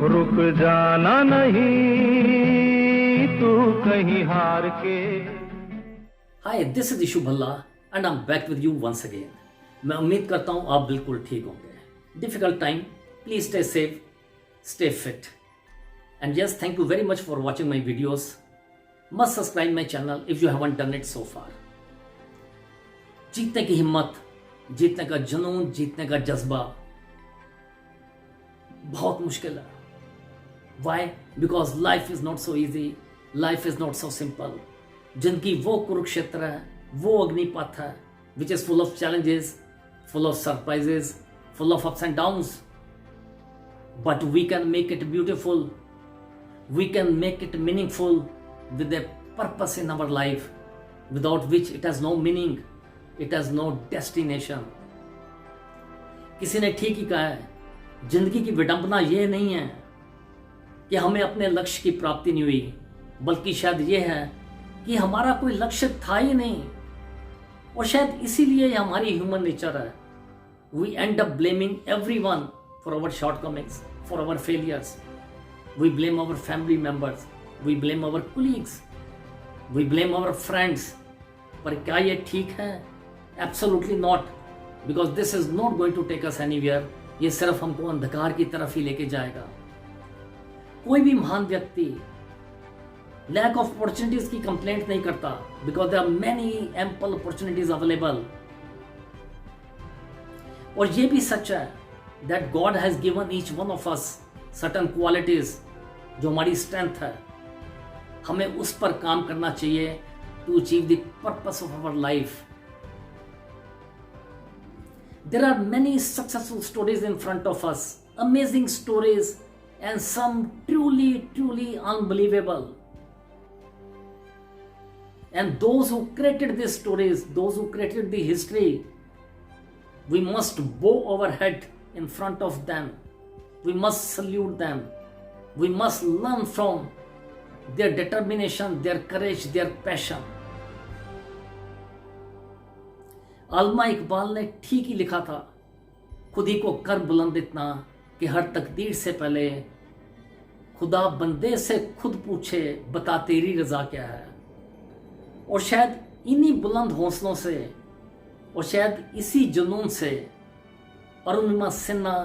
रुक जाना नहीं तू कहीं हार के। Hi, this is Ishu Bhalla and I am back with you once again. मैं उम्मीद करता हूँ आप बिल्कुल ठीक होंगे। Difficult time, please stay safe, stay fit and yes, thank you very much for watching my videos. Must subscribe my channel if you haven't done it so far. जीतने की हिम्मत, जीतने का जुनून, जीतने का जज्बा बहुत मुश्किल है। Why? Because life is not so easy, life is not so simple. जिनकी वो कुरुक्षेत्र है, वो अग्निपथ है, which is full of challenges, full of surprises, full of ups and downs, but we can make it beautiful, we can make it meaningful with a purpose in our life, without which it has no meaning, it has no destination. किसी ने ठीक ही कहा है, जिंदगी की विडंबना ये नहीं है कि हमें अपने लक्ष्य की प्राप्ति नहीं हुई, बल्कि शायद ये है कि हमारा कोई लक्ष्य था ही नहीं, और शायद इसीलिए हमारी ह्यूमन नेचर है। We end up blaming everyone for our shortcomings, for our failures. We blame our family members, we blame our colleagues, we blame our friends. पर क्या ये ठीक है? Absolutely not, because this is not going to take us anywhere. ये सिर्फ हमको अंधकार की तरफ ही लेके जाएगा। कोई भी महान व्यक्ति लैक ऑफ अपॉर्चुनिटीज की कंप्लेंट नहीं करता, because there are many ample opportunities available. और ये भी सच है that god has given each one of us certain qualities, जो हमारी स्ट्रेंथ है। हमें उस पर काम करना चाहिए to achieve the purpose of our life. There are many successful stories in front of us, amazing stories and some truly unbelievable. And those who created these stories, those who created the history, we must bow our head in front of them. We must salute them. We must learn from their determination, their courage, their passion. Allama Iqbal ने ठीक ही लिखा था, खुद ही को कर बुलंद इतना कि हर तकदीर से पहले खुदा बंदे से खुद पूछे, बता तेरी रजा क्या है। और शायद इन्हीं बुलंद हौसलों से, और शायद इसी जुनून से Arunima Sinha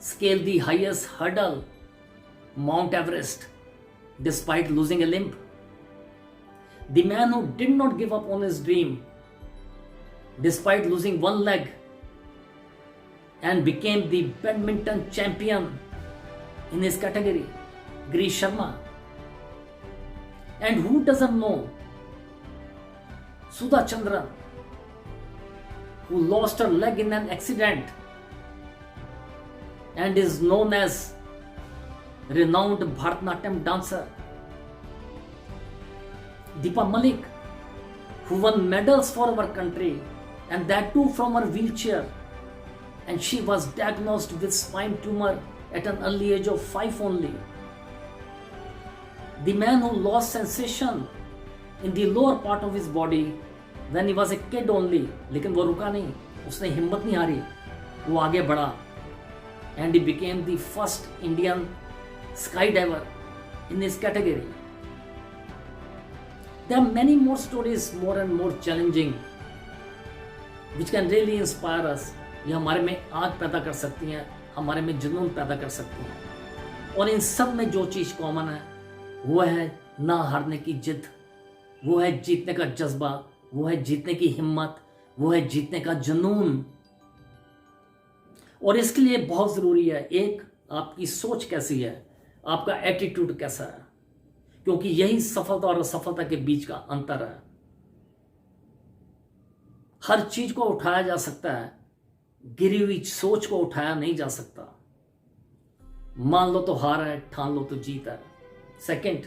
scaled the highest hurdle, Mount Everest, despite losing a limb. The man who did not give up on his dream, despite losing one leg, and became the badminton champion in his category, Girish Sharma. And who doesn't know Sudha Chandran, who lost her leg in an accident and is known as renowned Bharatanatyam dancer. Deepa Malik, who won medals for our country, and that too from her wheelchair, and she was diagnosed with spine tumor at an early age of 5 only. The man who lost sensation in the lower part of his body when he was a kid only, लेकिन वो रुका नहीं, उसने हिम्मत नहीं हारी, वो आगे बढ़ा, and he became the first Indian skydiver in his category. There are many more stories, more and more challenging, which can really inspire us. ये हमारे में आग पैदा कर सकती हैं, हमारे में जुनून पैदा कर सकती हैं। और इन सब में जो चीज़ कॉमन है वो है ना हारने की जिद, वो है जीतने का जज्बा, वो है जीतने की हिम्मत, वो है जीतने का जुनून। और इसके लिए बहुत ज़रूरी है, एक, आपकी सोच कैसी है, आपका एटीट्यूड कैसा है, क्योंकि यही सफलता और असफलता के बीच का अंतर है। हर चीज को उठाया जा सकता है, गिरी हुई सोच को उठाया नहीं जा सकता। मान लो तो हार है, ठान लो तो जीत है। Second,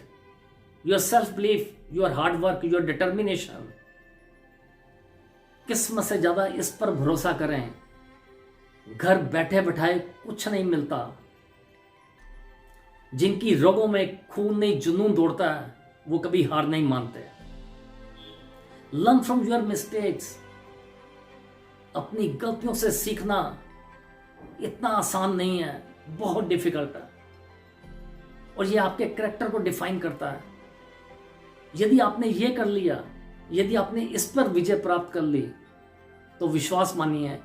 your self belief, your hard work, your determination. किस्मत से ज्यादा इस पर भरोसा करें। घर बैठे बैठाए कुछ नहीं मिलता। जिनकी रगों में खून नहीं जुनून दौड़ता है, वो कभी हार नहीं मानते। Learn from your mistakes. अपनी गलतियों से सीखना इतना आसान नहीं है, बहुत डिफिकल्ट है। और ये आपके कैरेक्टर को डिफाइन करता है। यदि आपने ये कर लिया, यदि आपने इस पर विजय प्राप्त कर ली, तो विश्वास मानिए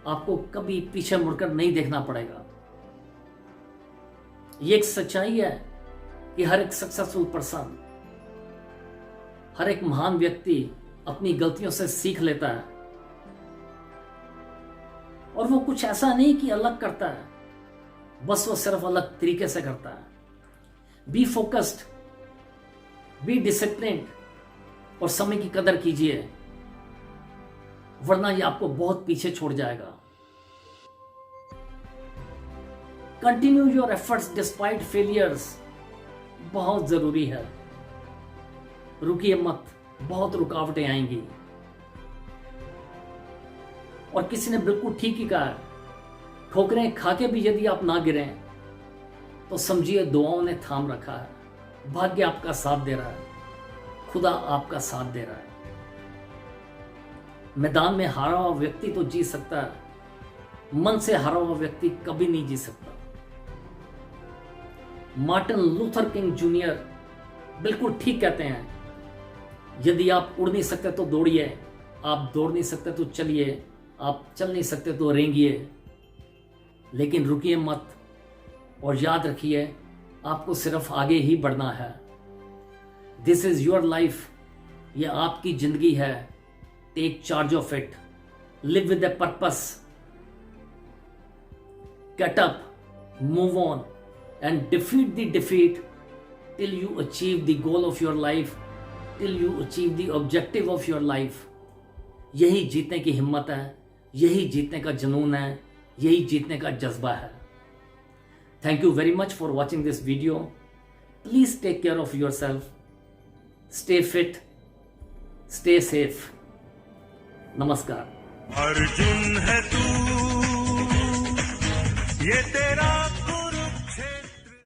आपको कभी पीछे मुड़कर नहीं देखना पड़ेगा। ये एक सच्चाई है कि हर एक सक्सेसफुल पर्सन, हर एक महान व्यक्ति अपनी गलतियों से सीख लेता है, और वो कुछ ऐसा नहीं कि अलग करता है, बस वो सिर्फ अलग तरीके से करता है। बी फोकस्ड, बी डिसिप्लिन्ड और समय की कदर कीजिए, वरना ये आपको बहुत पीछे छोड़ जाएगा। Continue your efforts despite failures, बहुत जरूरी है। रुकिए मत, बहुत रुकावटें आएंगी। और किसी ने बिल्कुल ठीक ही कहा है, ठोकरें खा के भी यदि आप ना गिरें तो समझिए दुआओं ने थाम रखा है। भाग्य आपका साथ दे रहा है, खुदा आपका साथ दे रहा है। मैदान में हारा हुआ व्यक्ति तो जी सकता है, मन से हारा हुआ व्यक्ति कभी नहीं जी सकता। मार्टिन लूथर किंग जूनियर बिल्कुल ठीक कहते हैं, यदि आप उड़ नहीं सकते तो दौड़िए, आप दौड़ नहीं सकते तो चलिए, आप चल नहीं सकते तो रेंगिए, लेकिन रुकिए मत। और याद रखिए आपको सिर्फ आगे ही बढ़ना है। दिस इज योर लाइफ, ये आपकी जिंदगी है। Take charge of it, live with a purpose, get up, move on and defeat the defeat till you achieve the goal of your life, till you achieve the objective of your life. यही जीतने की हिम्मत है, यही जीतने का जुनून है, यही जीतने का जज्बा है। Thank you very much for watching this video. Please take care of your self, stay fit, stay safe. नमस्कार। अर्जुन है तू, ये तेरा